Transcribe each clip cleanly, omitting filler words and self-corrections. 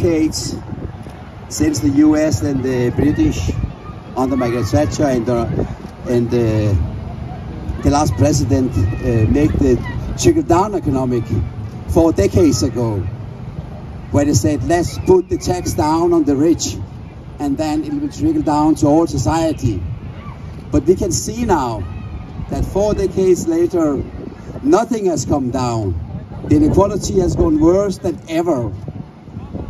decades since the US and the British under Margaret Thatcher and the last president made the trickle-down economic 4 decades ago, where they said, let's put the tax down on the rich and then it will trickle down to all society. But we can see now that 4 decades later, nothing has come down. The inequality has gone worse than ever.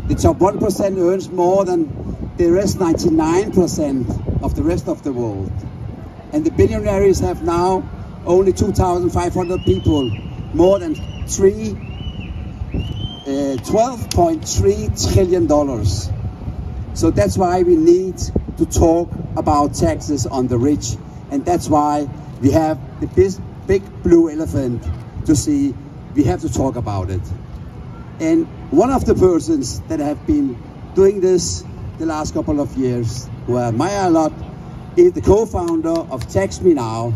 The top 1% earns more than the rest 99% of the rest of the world. And the billionaires have now only 2,500 people, more than $12.3 trillion. So that's why we need to talk about taxes on the rich. And that's why we have the big blue elephant to see. We have to talk about it. And one of the persons that have been doing this the last couple of years, who I admire a lot, is the co-founder of Tax Me Now.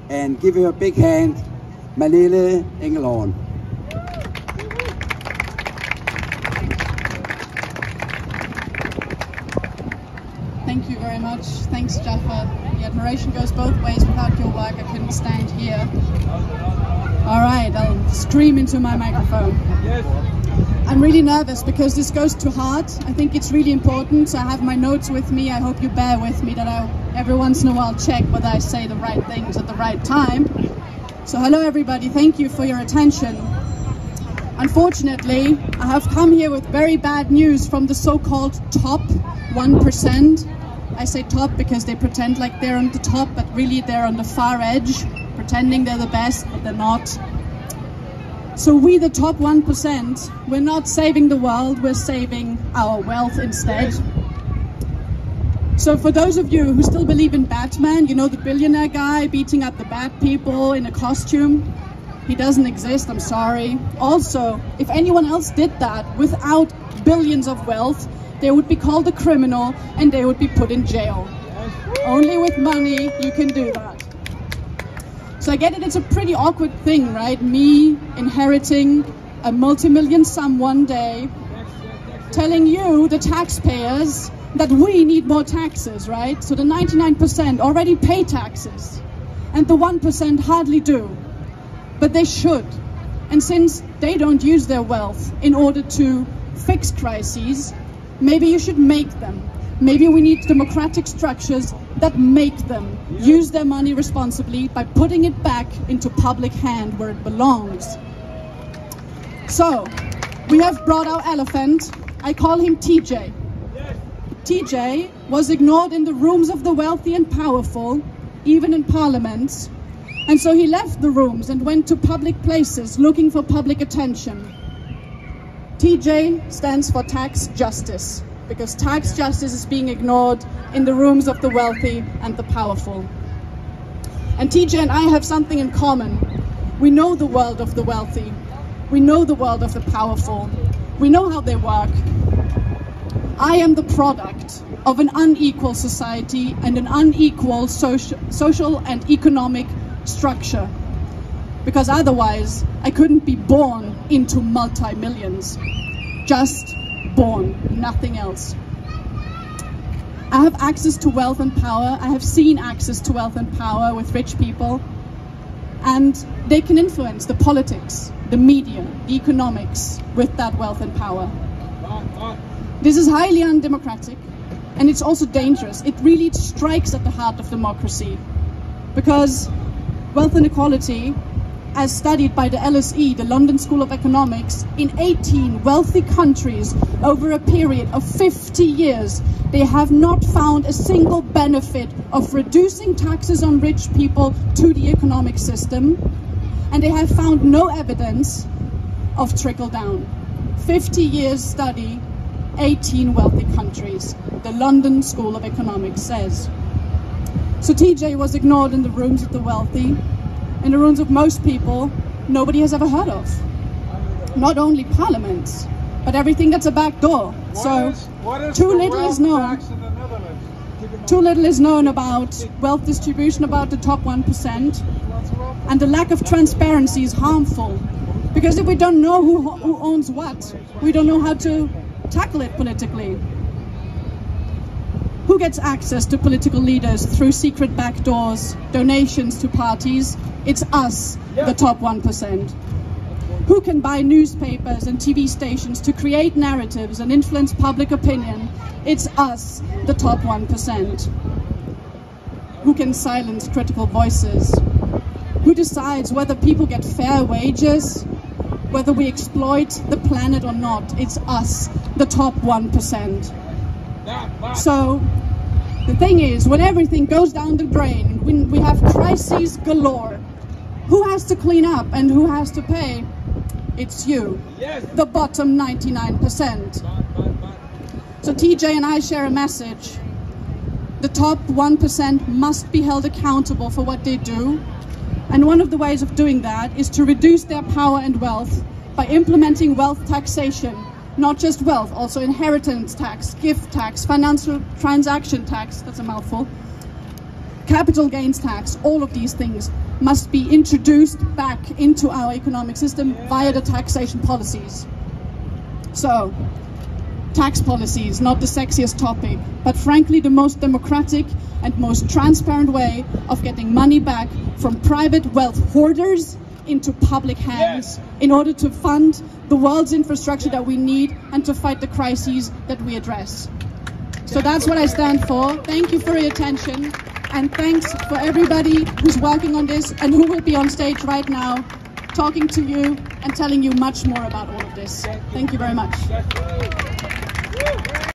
And give her a big hand, Malene Engelhorn. Thank you very much. Thanks, Jaffa. The admiration goes both ways. Without your work, I couldn't stand here. All right, I'll scream into my microphone. Yes. I'm really nervous because this goes to heart. I think it's really important. I have my notes with me. I hope you bear with me that I every once in a while check whether I say the right things at the right time. So hello everybody, thank you for your attention. Unfortunately, I have come here with very bad news from the so-called top 1%. I say top because they pretend like they're on the top, but really they're on the far edge, pretending they're the best, but they're not. So we, the top 1%, we're not saving the world, we're saving our wealth instead. So for those of you who still believe in Batman, you know, the billionaire guy beating up the bad people in a costume, he doesn't exist, I'm sorry. Also, if anyone else did that without billions of wealth, they would be called a criminal and they would be put in jail. Only with money you can do that. So I get it, it's a pretty awkward thing, right? Me inheriting a multi-million sum one day, telling you, the taxpayers, that we need more taxes, right? So the 99% already pay taxes, and the 1% hardly do. But they should. And since they don't use their wealth in order to fix crises, maybe you should make them. Maybe we need democratic structures that make them use their money responsibly by putting it back into public hand where it belongs. So, we have brought our elephant. I call him TJ. TJ was ignored in the rooms of the wealthy and powerful, even in parliaments. And so he left the rooms and went to public places looking for public attention. TJ stands for tax justice, because tax justice is being ignored in the rooms of the wealthy and the powerful. And TJ and I have something in common. We know the world of the wealthy. We know the world of the powerful. We know how they work. I am the product of an unequal society and an unequal social and economic structure. Because otherwise, I couldn't be born into multi-millions. Just born, nothing else. I have access to wealth and power. I have seen access to wealth and power with rich people. And they can influence the politics, the media, the economics with that wealth and power. This is highly undemocratic, and it's also dangerous. It really strikes at the heart of democracy, because wealth inequality, as studied by the LSE, the London School of Economics, in 18 wealthy countries over a period of 50 years, they have not found a single benefit of reducing taxes on rich people to the economic system, and they have found no evidence of trickle-down. 50 years study, 18 wealthy countries, the London School of Economics says. So TJ was ignored in the rooms of the wealthy, in the rooms of most people nobody has ever heard of. Not only parliaments, but everything that's a back door. So too little is known. Too little is known about wealth distribution, about the top 1%. And the lack of transparency is harmful. Because if we don't know who owns what, we don't know how to tackle it politically. Who gets access to political leaders through secret backdoors, donations to parties? It's us, the top 1%. Who can buy newspapers and TV stations to create narratives and influence public opinion? It's us, the top 1%. Who can silence critical voices? Who decides whether people get fair wages, whether we exploit the planet or not? It's us, the top 1%. So the thing is, when everything goes down the drain, when we have crises galore, who has to clean up and who has to pay? It's you, the bottom 99%. So TJ and I share a message. The top 1% must be held accountable for what they do. And one of the ways of doing that is to reduce their power and wealth by implementing wealth taxation. Not just wealth, also inheritance tax, gift tax, financial transaction tax, that's a mouthful, capital gains tax. All of these things must be introduced back into our economic system via the taxation policies. So, tax policies, not the sexiest topic, but frankly the most democratic and most transparent way of getting money back from private wealth hoarders into public hands in order to fund the world's infrastructure that we need and to fight the crises that we address. So that's what I stand for. Thank you for your attention, and thanks for everybody who's working on this and who will be on stage right now talking to you and telling you much more about all of this. Thank you very much.